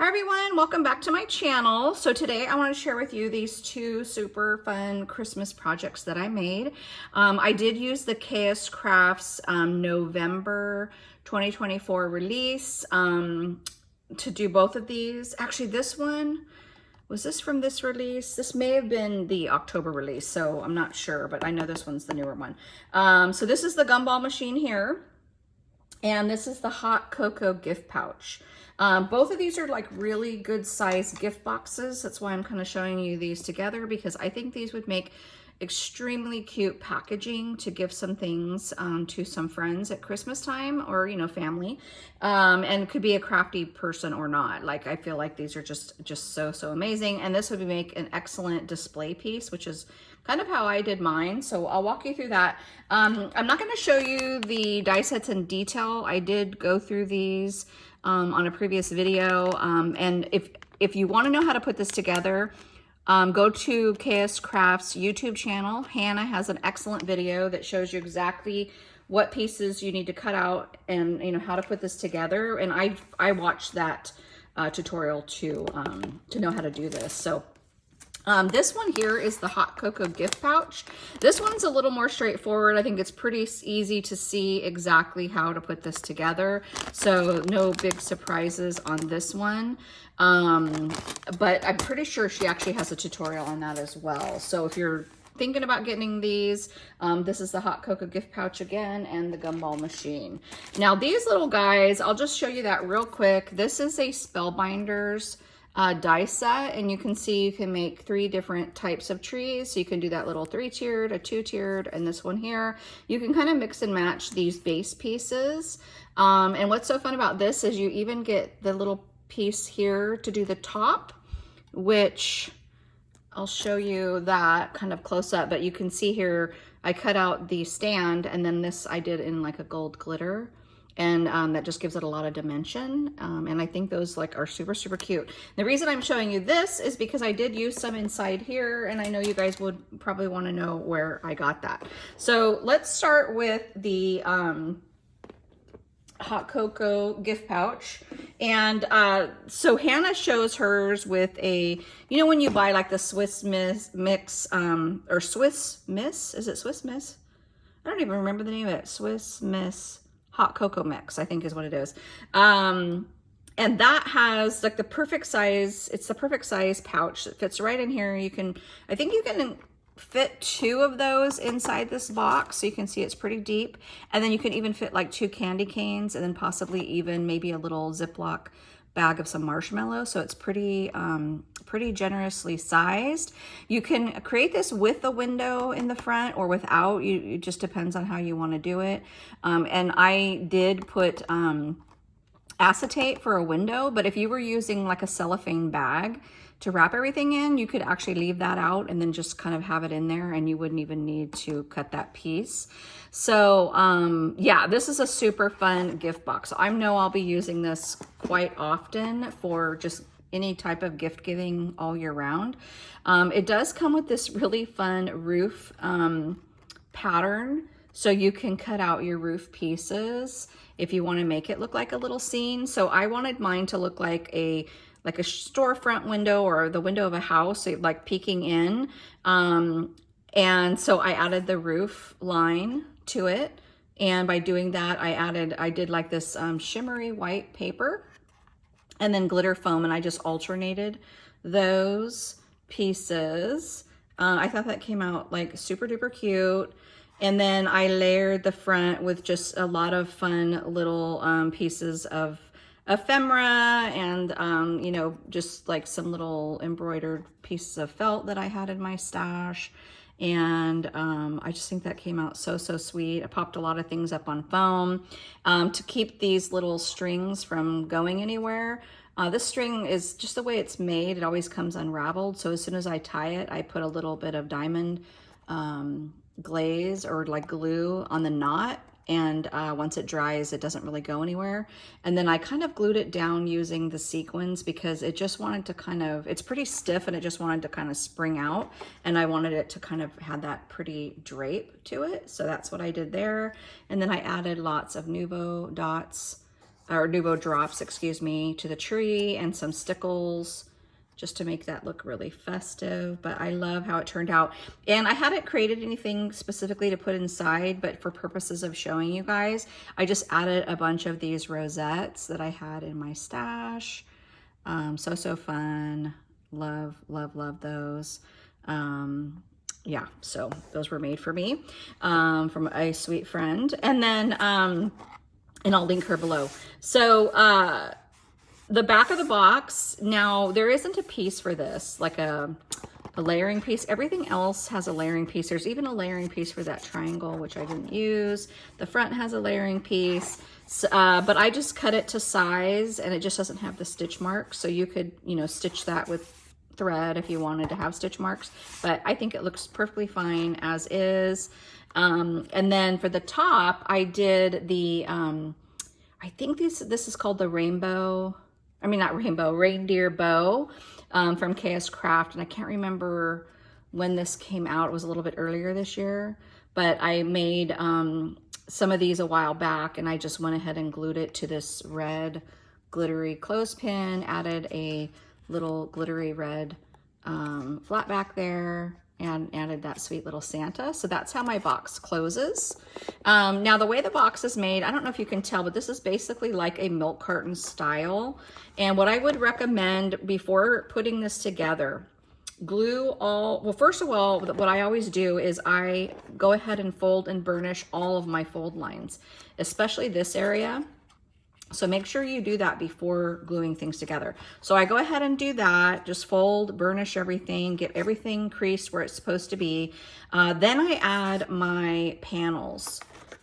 Hi everyone, welcome back to my channel. So today I want to share with you these two super fun Christmas projects that I made. I did use the KSCraft's November 2024 release to do both of these. Actually, this one, was this from this release? This may have been the October release, so I'm not sure, but I know this one's the newer one. So this is the Gumball Machine here. And this is the hot cocoa gift pouch. Both of these are like really good size gift boxes. That's why I'm kind of showing you these together, because I think these would make extremely cute packaging to give some things to some friends at Christmas time, or, you know, family. And could be a crafty person or not. Like, I feel like these are just so amazing. And this would make an excellent display piece, which is kind of how I did mine. So I'll walk you through that. I'm not going to show you the die sets in detail. I did go through these on a previous video. And if you want to know how to put this together, go to KSCraft's YouTube channel. Hannah has an excellent video that shows you exactly what pieces you need to cut out and, you know, how to put this together. And I watched that tutorial to know how to do this. So this one here is the hot cocoa gift pouch. This one's a little more straightforward. I think it's pretty easy to see exactly how to put this together. So no big surprises on this one. But I'm pretty sure she actually has a tutorial on that as well. So if you're thinking about getting these, this is the hot cocoa gift pouch again, and the Gumball Machine. Now these little guys, I'll just show you that real quick. This is a Spellbinders die set, and you can see you can make 3 different types of trees. So you can do that little 3-tiered, a 2-tiered, and this one here. You can kind of mix and match these base pieces. And what's so fun about this is you even get the little piece here to do the top, which I'll show you that kind of close up, but you can see here I cut out the stand, and then this I did in like a gold glitter. And that just gives it a lot of dimension. And I think those like are super cute. The reason I'm showing you this is because I did use some inside here, and I know you guys would probably want to know where I got that. So let's start with the hot cocoa gift pouch. And so Hannah shows hers with a, you know, when you buy like the Swiss mix, or Swiss Miss, is it Swiss Miss? I don't even remember the name of it. Swiss Miss hot cocoa mix, I think is what it is. And that has like the perfect size. It's the perfect size pouch that fits right in here. You can, I think you can fit 2 of those inside this box, so you can see it's pretty deep. And then you can even fit like 2 candy canes, and then possibly even maybe a little Ziploc bag of some marshmallows. So it's pretty generously sized. You can create this with a window in the front or without. It just depends on how you want to do it. And I did put acetate for a window, but if you were using like a cellophane bag to wrap everything in, you could actually leave that out and then just kind of have it in there, and you wouldn't even need to cut that piece. So yeah, this is a super fun gift box. I know I'll be using this quite often for just any type of gift giving all year round. It does come with this really fun roof pattern, so you can cut out your roof pieces if you want to make it look like a little scene. So I wanted mine to look like a storefront window or the window of a house, so like peeking in. And so I added the roof line to it. And by doing that, I did like this shimmery white paper and then glitter foam, and I just alternated those pieces. I thought that came out like super duper cute. And then I layered the front with just a lot of fun little pieces of ephemera and, you know, just like some little embroidered pieces of felt that I had in my stash. And I just think that came out so sweet. I popped a lot of things up on foam to keep these little strings from going anywhere. This string is just the way it's made. It always comes unraveled. So as soon as I tie it, I put a little bit of diamond glaze or like glue on the knot, and once it dries, it doesn't really go anywhere. And then I kind of glued it down using the sequins, because it just wanted to kind of, it's pretty stiff and it just wanted to kind of spring out, and I wanted it to kind of have that pretty drape to it. So that's what I did there. And then I added lots of Nuvo dots or Nuvo drops, excuse me, to the tree, and some stickles just to make that look really festive. But I love how it turned out. And I hadn't created anything specifically to put inside, but for purposes of showing you guys, I just added a bunch of these rosettes that I had in my stash. So fun. Love, love, love those. Yeah, so those were made for me from a sweet friend. And then, and I'll link her below. So the back of the box, now there isn't a piece for this, like a layering piece. Everything else has a layering piece. There's even a layering piece for that triangle, which I didn't use. The front has a layering piece, but I just cut it to size, and it just doesn't have the stitch marks. So you could, you know, stitch that with thread if you wanted to have stitch marks, but I think it looks perfectly fine as is. And then for the top, I did the, I think this is called the Reindeer Bow from KSCraft, and I can't remember when this came out. It was a little bit earlier this year, but I made some of these a while back, and I just went ahead and glued it to this red glittery clothespin, added a little glittery red flat back there, and added that sweet little Santa. So that's how my box closes. Now the way the box is made, I don't know if you can tell, but this is basically like a milk carton style. And what I would recommend before putting this together, glue all, well, first of all, what I always do is I go ahead and fold and burnish all of my fold lines, especially this area. So make sure you do that before gluing things together. So I go ahead and do that, just fold, burnish everything, get everything creased where it's supposed to be. Then I add my panels.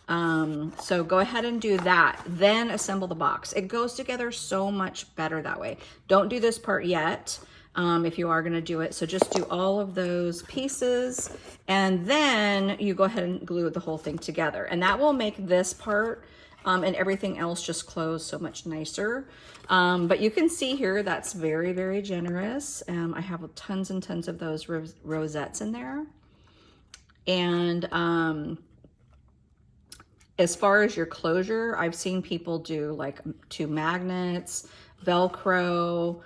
So go ahead and do that, then assemble the box. It goes together so much better that way. Don't do this part yet if you are gonna do it. So just do all of those pieces, and then you go ahead and glue the whole thing together. And that will make this part and everything else just close so much nicer. But you can see here, that's very, very generous. I have tons and tons of those rosettes in there. And as far as your closure, I've seen people do like 2 magnets, Velcro.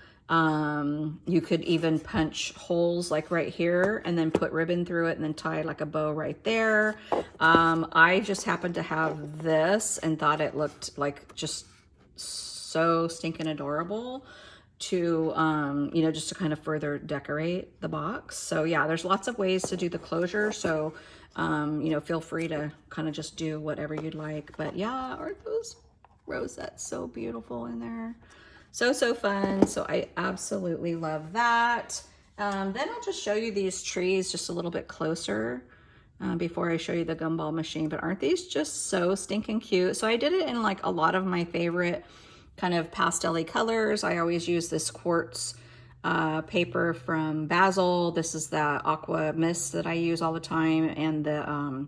You could even punch holes like right here and then put ribbon through it and then tie like a bow right there. I just happened to have this and thought it looked like just so stinking adorable to, you know, just to kind of further decorate the box. So yeah, there's lots of ways to do the closure. So, you know, feel free to kind of just do whatever you'd like. But yeah, aren't those rosettes so beautiful in there? So fun. So I absolutely love that. Then I'll just show you these trees just a little bit closer before I show you the gumball machine. But aren't these just so stinking cute? So I did it in like a lot of my favorite kind of pastel-y colors. I always use this quartz paper from Basil. This is the Aqua Mist that I use all the time, and the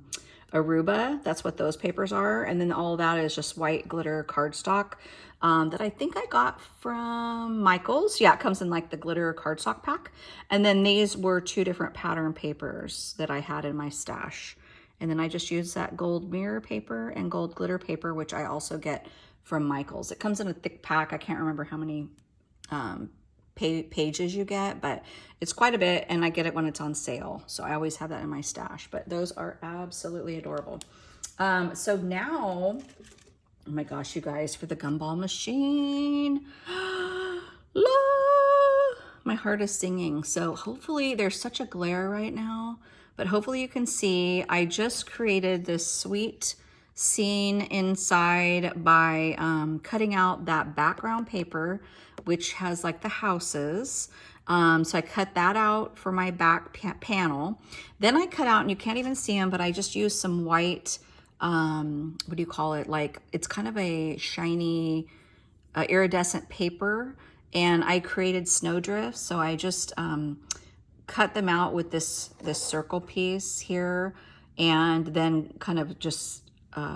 Aruba. That's what those papers are. And then all that is just white glitter cardstock that I think I got from Michael's. Yeah, it comes in like the glitter cardstock pack. And then these were 2 different pattern papers that I had in my stash. And then I just used that gold mirror paper and gold glitter paper, which I also get from Michael's. It comes in a thick pack. I can't remember how many pages you get, but it's quite a bit, and I get it when it's on sale. So I always have that in my stash, but those are absolutely adorable. So now, oh my gosh, you guys, for the gumball machine, my heart is singing. So hopefully, there's such a glare right now, but hopefully you can see, I just created this sweet scene inside by cutting out that background paper, which has like the houses. So I cut that out for my back panel. Then I cut out, and you can't even see them, but I just used some white, what do you call it? Like, it's kind of a shiny, iridescent paper, and I created snowdrifts. So I just cut them out with this circle piece here, and then kind of just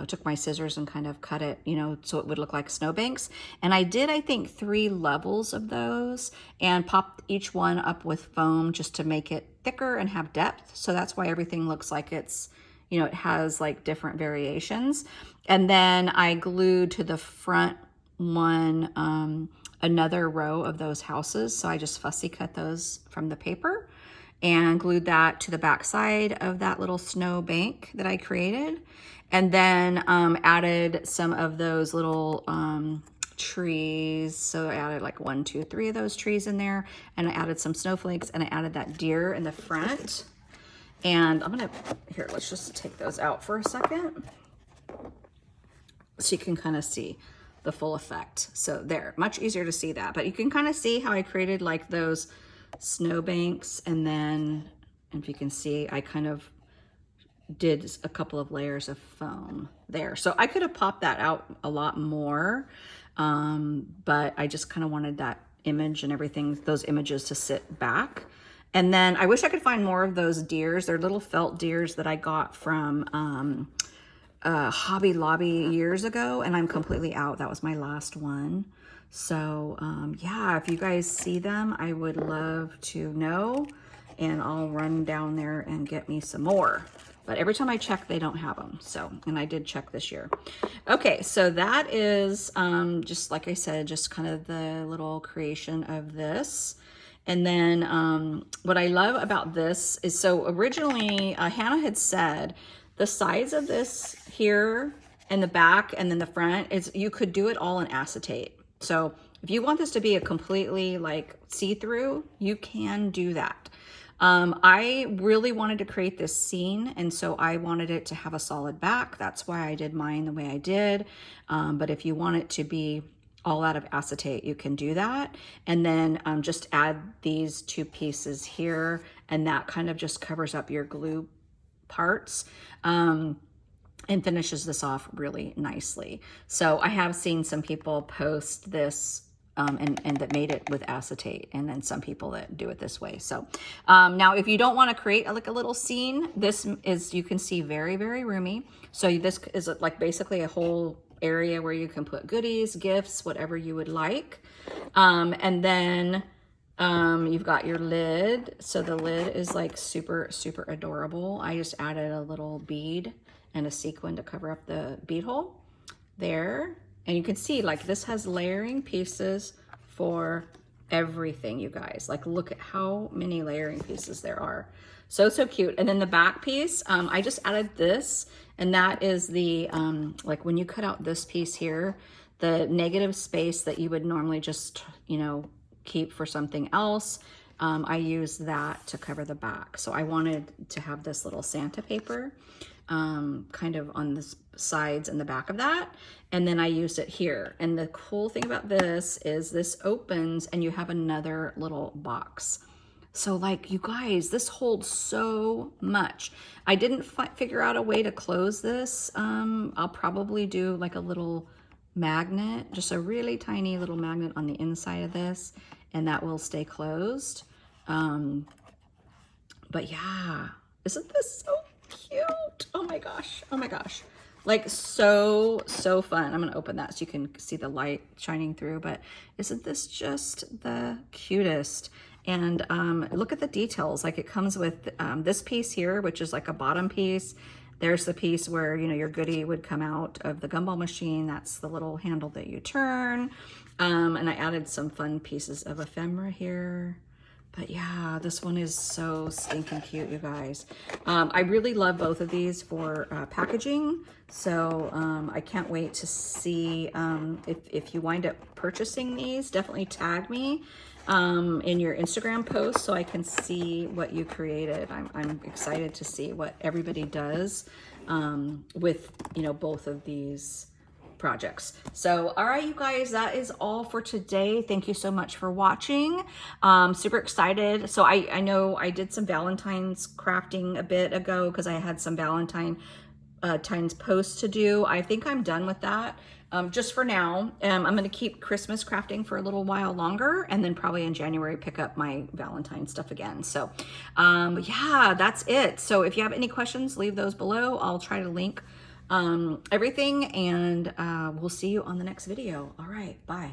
took my scissors and kind of cut it, you know, so it would look like snowbanks. And I did, I think, 3 levels of those, and popped each one up with foam just to make it thicker and have depth. So that's why everything looks like it's, you know, it has like different variations. And then I glued to the front another row of those houses. So I just fussy cut those from the paper and glued that to the back side of that little snow bank that I created. And then added some of those little trees. So I added like 1, 2, 3 of those trees in there, and I added some snowflakes, and I added that deer in the front. And I'm gonna, here, let's just take those out for a second so you can kind of see the full effect. So there, much easier to see that, but you can kind of see how I created like those snow banks, and then if you can see, I kind of did a couple of layers of foam there. So I could have popped that out a lot more, but I just kind of wanted that image and everything, those images to sit back. And then I wish I could find more of those deers. They're little felt deers that I got from Hobby Lobby years ago, and I'm completely out. That was my last one. So yeah, if you guys see them, I would love to know, and I'll run down there and get me some more. But every time I check, they don't have them. So, and I did check this year. Okay, so that is just like I said, just kind of the little creation of this. And then what I love about this is, so originally Hannah had said the sides of this here and the back and then the front is, you could do it all in acetate. So if you want this to be a completely like see-through, you can do that. I really wanted to create this scene, and so I wanted it to have a solid back. That's why I did mine the way I did. But if you want it to be all out of acetate, you can do that. And then just add these 2 pieces here, and that kind of just covers up your glue parts and finishes this off really nicely. So I have seen some people post this and that made it with acetate, and then some people that do it this way. So now if you don't want to create like a little scene, this is, you can see, very, very roomy. So this is like basically a whole area where you can put goodies, gifts, whatever you would like. And then you've got your lid. So the lid is like super, super adorable. I just added a little bead and a sequin to cover up the bead hole there. And you can see like this has layering pieces for everything, you guys. Like look at how many layering pieces there are. So, so cute. And then the back piece, I just added this, and that is the, like when you cut out this piece here, the negative space that you would normally just, you know, keep for something else, I used that to cover the back. So I wanted to have this little Santa paper kind of on the sides and the back of that, and then I used it here. And the cool thing about this is this opens and you have another little box. So like, you guys, this holds so much. I didn't figure out a way to close this. I'll probably do like a little magnet, just a really tiny little magnet on the inside of this, and that will stay closed. But yeah, isn't this so cute? Oh my gosh, oh my gosh. Like so, so fun. I'm gonna open that so you can see the light shining through, but isn't this just the cutest? And look at the details. Like it comes with this piece here, which is like a bottom piece. There's the piece where, you know, your goodie would come out of the Gumball machine. That's the little handle that you turn. And I added some fun pieces of ephemera here. But yeah, this one is so stinking cute, you guys. I really love both of these for packaging. So I can't wait to see if you wind up purchasing these. Definitely tag me in your Instagram post so I can see what you created. I'm excited to see what everybody does with, you know, both of these projects. So, all right, you guys, that is all for today. Thank you so much for watching. Super excited. So I know I did some Valentine's crafting a bit ago because I had some Valentine's posts to do. I think I'm done with that. Just for now. I'm going to keep Christmas crafting for a little while longer, and then probably in January pick up my Valentine stuff again. So yeah, that's it. So if you have any questions, leave those below. I'll try to link everything, and we'll see you on the next video. All right, bye.